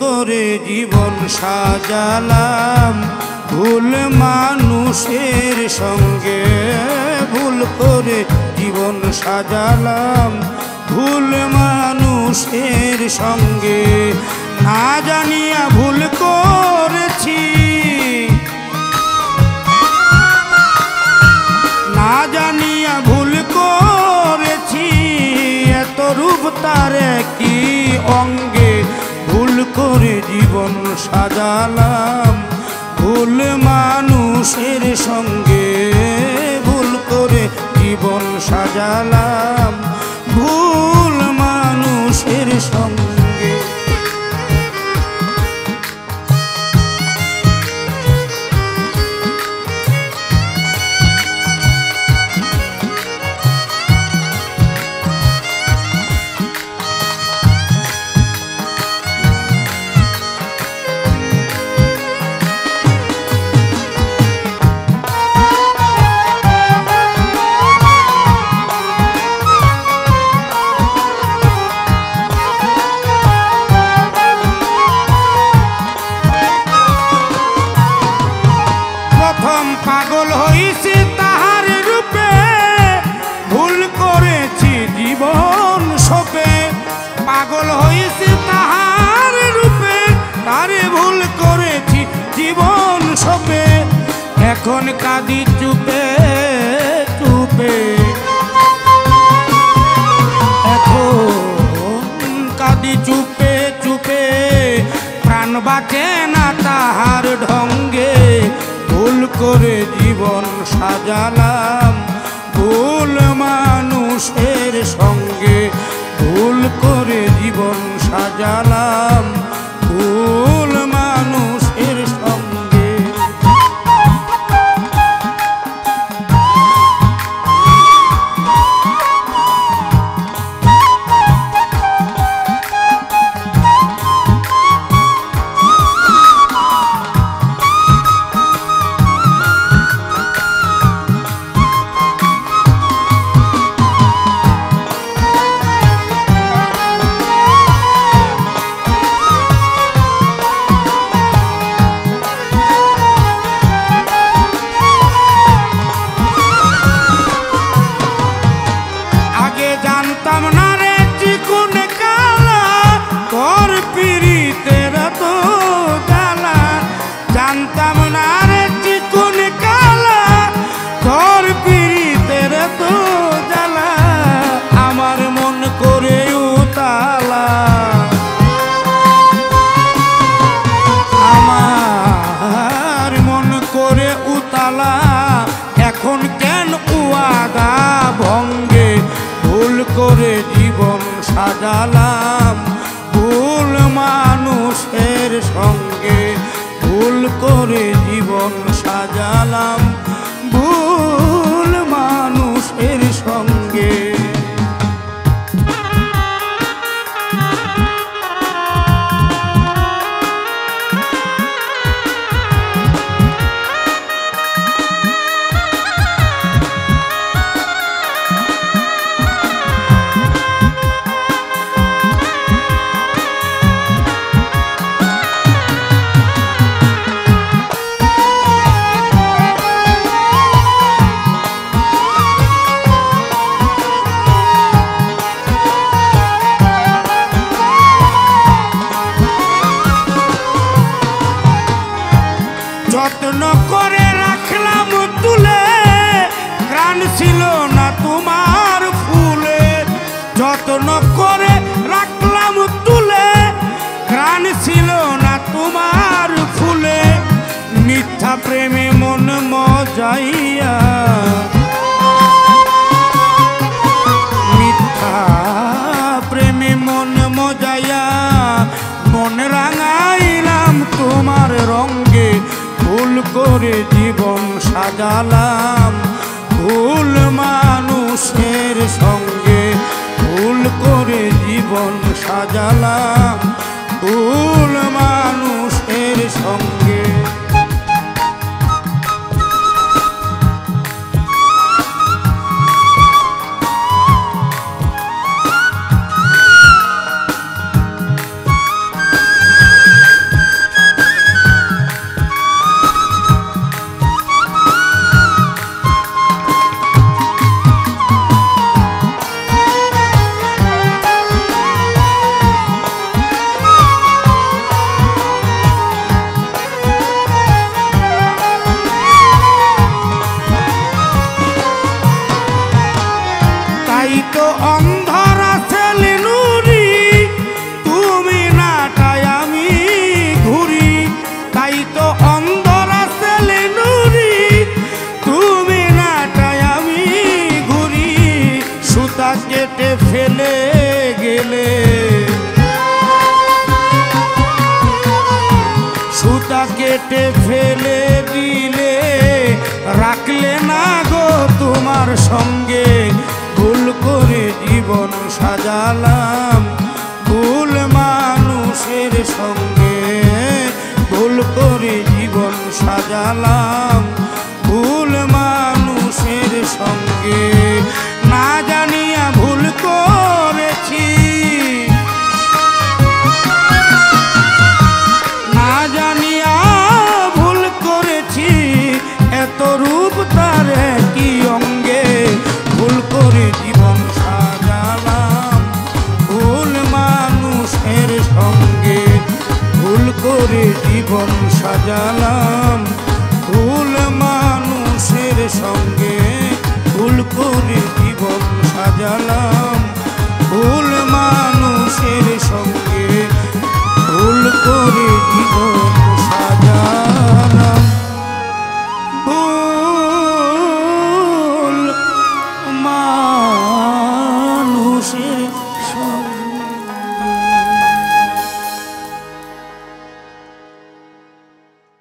করে জীবন সাজালাম, ভুল মানুষের সঙ্গে। ভুল করে জীবন সাজালাম, ভুল মানুষের সঙ্গে। না জানিয়া ভুল করেছি, না জানিয়া ভুল করেছি। এত রূপ তার কি অঙ্গে, ভুল করে জীবন সাজালাম, ভুল মানুষের সঙ্গে। ভুল করে জীবন সাজালাম, ভুল মানুষের সঙ্গে। পাগল হইছি তাহার রূপে, ভুল করেছি জীবন শোকে। পাগল হইছি তাহার রূপে, তারে ভুল করেছি জীবন শোকে। এখন কাঁদি চুপে চুপে, এখন কাঁদি চুপে চুপে। প্রাণ বাঁচে না তাহার ঢঙ্গে, ভুল করে জীবন সাজালাম, ভুল মানুষের সঙ্গে। ভুল করে জীবন সাজালাম, ভুল মানুষের সঙ্গে। জানতাম না রে চিকুন কালা, তোর পিরিতের তো জ্বালা। জানতাম না রে চিকুন কালা, তোর পিরিতের তো জ্বালা। আমার মন করে উতালা, আমার মন করে উতালা। এখন কেন উয়াদা ভঙ্গে, ভুল করে জীবন সাজালাম, ভুল মানুষের সঙ্গে। ভুল করে জীবন সাজালাম, ভুল মানুষের সঙ্গে। যত্ন করে রাখলাম তুলে, প্রাণ ছিল না তোমার ফুলে। যত্ন করে রাখলাম তুলে, প্রাণ ছিল না তোমার ফুলে। মিথ্যা প্রেমে মন মজাইয়া, মিথ্যা প্রেমে মন মজাইয়া। মন রাঙাইলাম তোমার রঙ্গে, ভুল করে জীবন সাজালাম, ভুল মানুষের সঙ্গে। ভুল করে জীবন সাজালাম, ভুল মানুষের সঙ্গে। কেটে ফেলে দিলে, রাখলে না গো তোমার সঙ্গে। ভুল করে জীবন সাজালাম, ভুল মানুষের সঙ্গে। ভুল করে জীবন সাজালাম, ভুল মানুষের সঙ্গে। না জানিয়া ভুল করেছি, না জানিয়া ভুল করেছি, এত রূপ তার কি অঙ্গে। ভুল করে জীবন সাজালাম, ভুল মানুষের সঙ্গে। ভুল করে জীবন সাজালাম, ভুল মানুষের সঙ্গে। ভুল করে